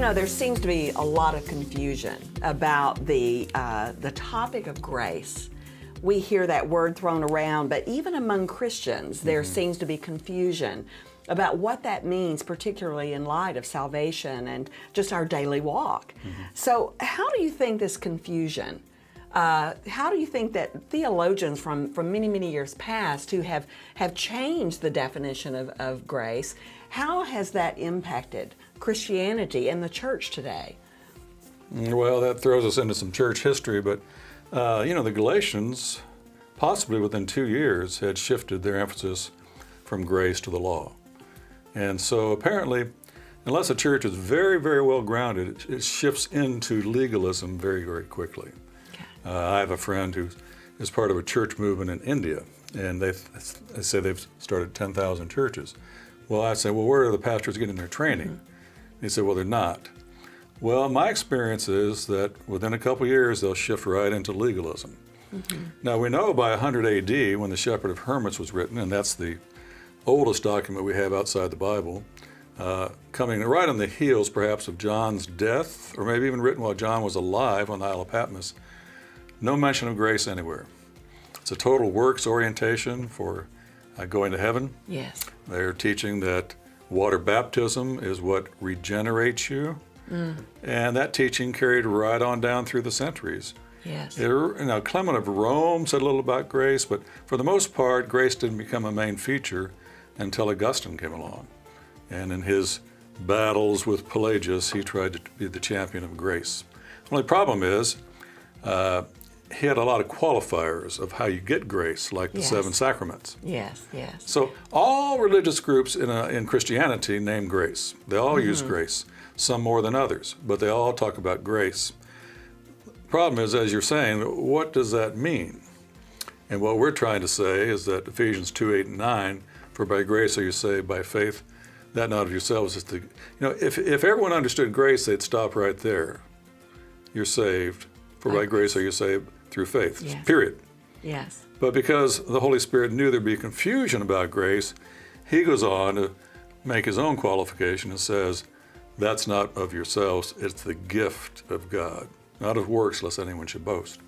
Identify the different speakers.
Speaker 1: know, there seems to be a lot of confusion about the topic of grace. We hear that word thrown around, but even among Christians, there seems to be confusion about what that means, particularly in light of salvation and just our daily walk. So how do you think this confusion, how do you think that theologians from many, many years past who have changed the definition of grace, how has that impacted Christianity and the church today?
Speaker 2: Well, that throws us into some church history, but the Galatians, possibly within 2 years, had shifted their emphasis from grace to the law. And so apparently, unless a church is very, very well grounded, it shifts into legalism very, very quickly. Okay. I have a friend who is part of a church movement in India, and they say they've started 10,000 churches. Well, I say, well, where are the pastors getting their training? He said, well, they're not. Well, my experience is that within a couple years, they'll shift right into legalism. Now, we know by 100 AD, when the Shepherd of Hermas was written, and that's the oldest document we have outside the Bible, coming right on the heels, perhaps, of John's death, or maybe even written while John was alive on the Isle of Patmos, no mention of grace anywhere. It's a total works orientation for going to heaven.
Speaker 1: Yes.
Speaker 2: They're teaching that water baptism is what regenerates you. And that teaching carried right on down through the centuries.
Speaker 1: Yes.
Speaker 2: Clement of Rome said a little about grace, but for the most part, grace didn't become a main feature until Augustine came along. And in his battles with Pelagius, he tried to be the champion of grace. The only problem is, he had a lot of qualifiers of how you get grace, like the 7 sacraments.
Speaker 1: Yes, yes.
Speaker 2: So all religious groups in Christianity name grace. They all use grace, some more than others, but they all talk about grace. Problem is, as you're saying, what does that mean? And what we're trying to say is that Ephesians 2:8 and 9, for by grace are you saved by faith, that not of yourselves is the, if everyone understood grace, they'd stop right there. You're saved, for by grace are you saved through faith, period.
Speaker 1: Yes.
Speaker 2: But because the Holy Spirit knew there'd be confusion about grace, he goes on to make his own qualification and says, that's not of yourselves, it's the gift of God, not of works, lest anyone should boast.